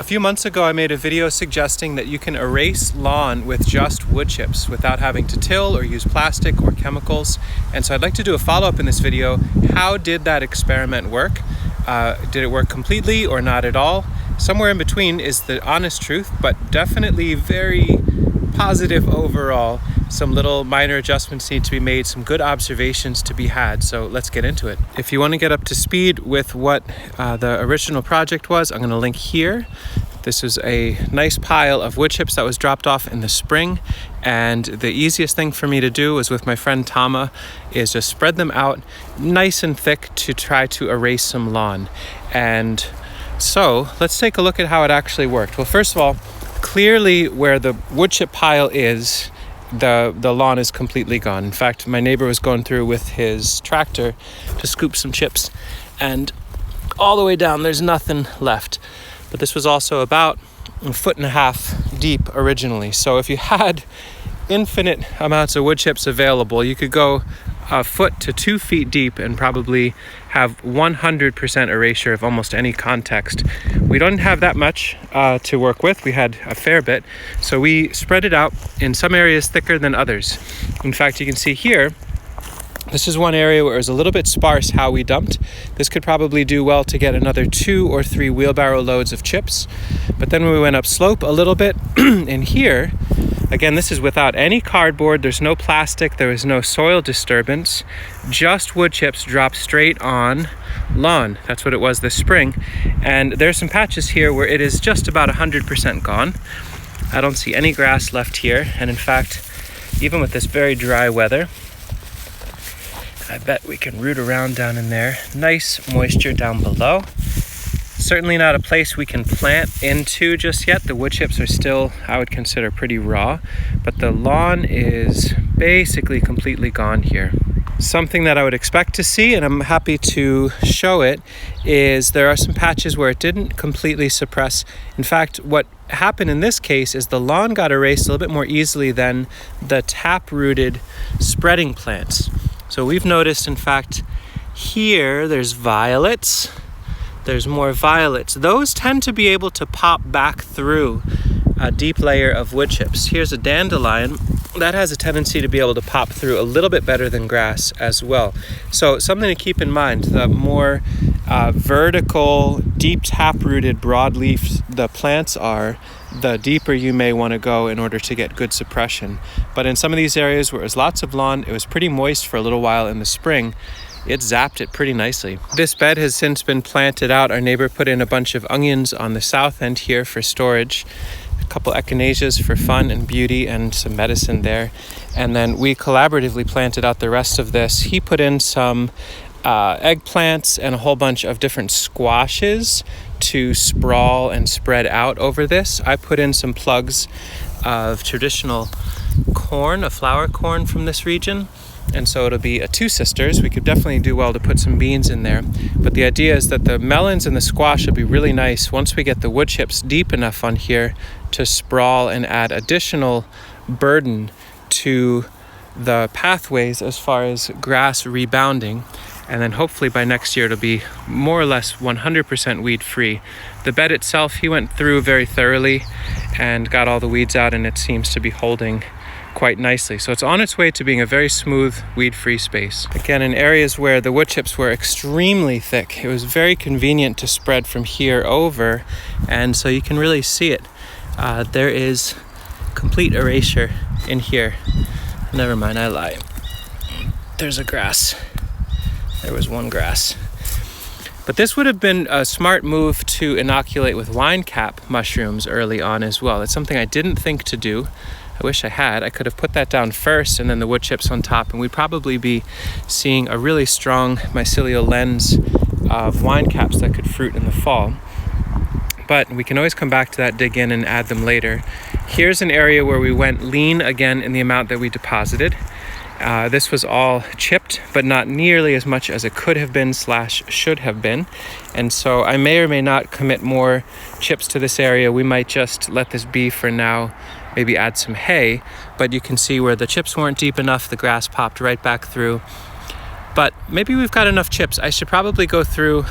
few months ago, I made a video suggesting that you can erase lawn with just wood chips without having to till or use plastic or chemicals. And so I'd like to do a follow-up in this video. How did that experiment work? Did it work completely or not at all? Somewhere in between is the honest truth, but definitely very positive overall. Some little minor adjustments need to be made, some good observations to be had, so let's get into it. If you want to get up to speed with what the original project was, I'm going to link here. This is a nice pile of wood chips that was dropped off in the spring, and the easiest thing for me to do was with my friend Tama is just spread them out nice and thick to try to erase some lawn. And so let's take a look at how it actually worked. Well, first of all, clearly where the wood chip pile is, the lawn is completely gone. In fact, my neighbor was going through with his tractor to scoop some chips, and all the way down there's nothing left. But this was also about 1.5 feet deep originally. So if you had infinite amounts of wood chips available, you could go 1 foot to 2 feet deep and probably have 100% erasure of almost any context. We don't have that much to work with. We had a fair bit, so we spread it out in some areas thicker than others. In fact, you can see here, this is one area where it was a little bit sparse how we dumped. This could probably do well to get another 2 or 3 wheelbarrow loads of chips. But then when we went up slope a little bit, in here, again, this is without any cardboard, there's no plastic, there was no soil disturbance, just wood chips dropped straight on lawn. That's what it was this spring. And there's some patches here where it is just about 100% gone. I don't see any grass left here. And in fact, even with this very dry weather, I bet we can root around down in there. Nice moisture down below. Certainly not a place we can plant into just yet. The wood chips are still, I would consider, pretty raw, but the lawn is basically completely gone here. Something that I would expect to see, and I'm happy to show it, is there are some patches where it didn't completely suppress. In fact, what happened in this case is the lawn got erased a little bit more easily than the tap-rooted spreading plants. So we've noticed, in fact, here there's violets. There's more violets. Those tend to be able to pop back through a deep layer of wood chips. Here's a dandelion that has a tendency to be able to pop through a little bit better than grass as well. So something to keep in mind, the more vertical, deep tap-rooted broadleaf the plants are, the deeper you may want to go in order to get good suppression. But in some of these areas where it was lots of lawn, it was pretty moist for a little while in the spring, it zapped it pretty nicely. This bed has since been planted out. Our neighbor put in a bunch of onions on the south end here for storage, a couple echinaceas for fun and beauty, and some medicine there. And then we collaboratively planted out the rest of this. He put in some eggplants and a whole bunch of different squashes to sprawl and spread out over this. I put in some plugs of traditional corn, a flour corn from this region. And so it'll be a two sisters. We could definitely do well to put some beans in there. But the idea is that the melons and the squash will be really nice once we get the wood chips deep enough on here to sprawl and add additional burden to the pathways as far as grass rebounding. And then hopefully by next year it'll be more or less 100% weed free. The bed itself, he went through very thoroughly and got all the weeds out, and it seems to be holding quite nicely. So it's on its way to being a very smooth, weed-free space. Again, in areas where the wood chips were extremely thick, it was very convenient to spread from here over, and so you can really see it. There is complete erasure in here. Never mind, I lie. There's a grass. There was one grass. But this would have been a smart move to inoculate with wine cap mushrooms early on as well. It's something I didn't think to do. I wish I had. I could have put that down first and then the wood chips on top, and we'd probably be seeing a really strong mycelial lens of wine caps that could fruit in the fall. But we can always come back to that, dig in, and add them later. Here's an area where we went lean again in the amount that we deposited. This was all chipped, but not nearly as much as it could have been / should have been. And so I may or may not commit more chips to this area. We might just let this be for now, maybe add some hay. But you can see where the chips weren't deep enough, the grass popped right back through. But maybe we've got enough chips. I should probably go through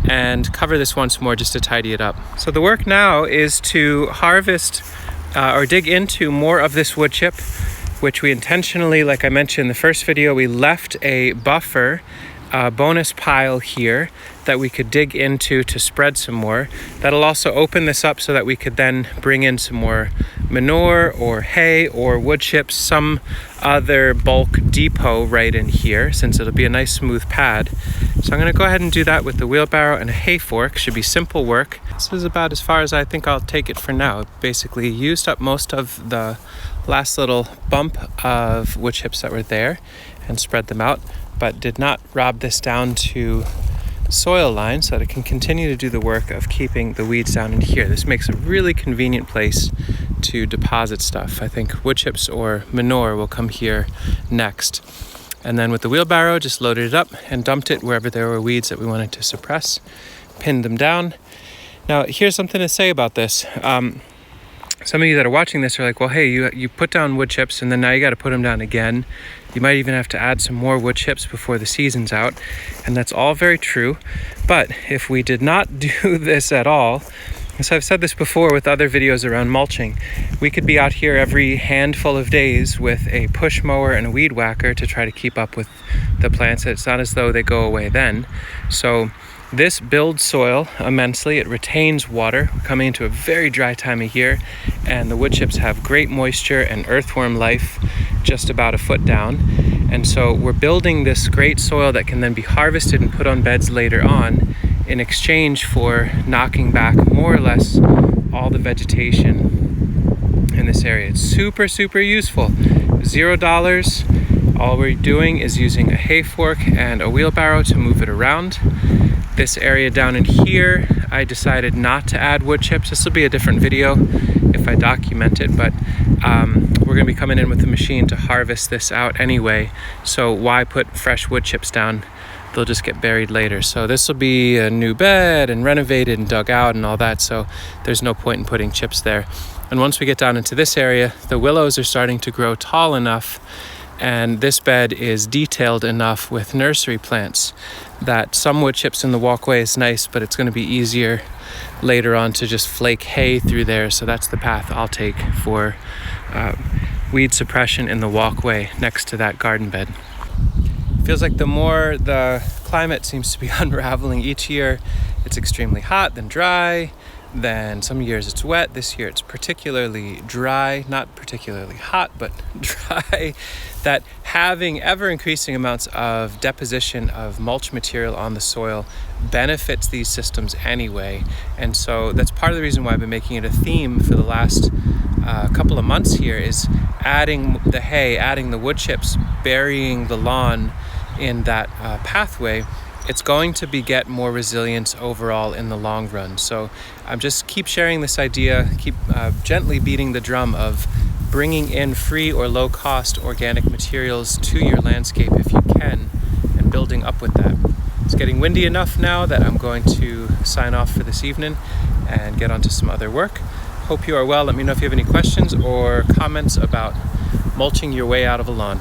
and cover this once more just to tidy it up. So the work now is to harvest or dig into more of this wood chip, which we intentionally, like I mentioned in the first video, we left a buffer bonus pile here that we could dig into to spread some more. That'll also open this up so that we could then bring in some more manure or hay or wood chips, some other bulk depot right in here, since it'll be a nice smooth pad. So I'm going to go ahead and do that with the wheelbarrow and a hay fork. Should be simple work. This is about as far as I think I'll take it for now. Basically used up most of the last little bump of wood chips that were there and spread them out, but did not rob this down to soil line so that it can continue to do the work of keeping the weeds down in here. This makes a really convenient place to deposit stuff. I think wood chips or manure will come here next. And then with the wheelbarrow, just loaded it up and dumped it wherever there were weeds that we wanted to suppress, pinned them down. Now, here's something to say about this. Some of you that are watching this are like, well, hey, you put down wood chips and then now you got to put them down again. You might even have to add some more wood chips before the season's out. And that's all very true. But if we did not do this at all, so I've said this before with other videos around mulching, we could be out here every handful of days with a push mower and a weed whacker to try to keep up with the plants. It's not as though they go away then. So this builds soil immensely. It retains water. We're coming into a very dry time of year, and the wood chips have great moisture and earthworm life just about a foot down. And so we're building this great soil that can then be harvested and put on beds later on in exchange for knocking back more or less all the vegetation in this area. It's super, super useful. $0. All we're doing is using a hay fork and a wheelbarrow to move it around. This area down in here, I decided not to add wood chips. This will be a different video if I document it, but we're gonna be coming in with the machine to harvest this out anyway. So why put fresh wood chips down? They'll just get buried later. So this will be a new bed and renovated and dug out and all that. So there's no point in putting chips there. And once we get down into this area, the willows are starting to grow tall enough, and this bed is detailed enough with nursery plants that some wood chips in the walkway is nice, but it's going to be easier later on to just flake hay through there. So that's the path I'll take for weed suppression in the walkway next to that garden bed. Feels like the more the climate seems to be unraveling each year, it's extremely hot, then dry, then some years it's wet. This year it's particularly dry, not particularly hot, but dry, that having ever increasing amounts of deposition of mulch material on the soil benefits these systems anyway. And so that's part of the reason why I've been making it a theme for the last couple of months here, is adding the hay, adding the wood chips, burying the lawn in that pathway. It's going to beget more resilience overall in the long run. So I'm just keep sharing this idea, keep gently beating the drum of bringing in free or low cost organic materials to your landscape if you can, and building up with that. It's getting windy enough now that I'm going to sign off for this evening and get onto some other work. Hope you are well. Let me know if you have any questions or comments about mulching your way out of a lawn.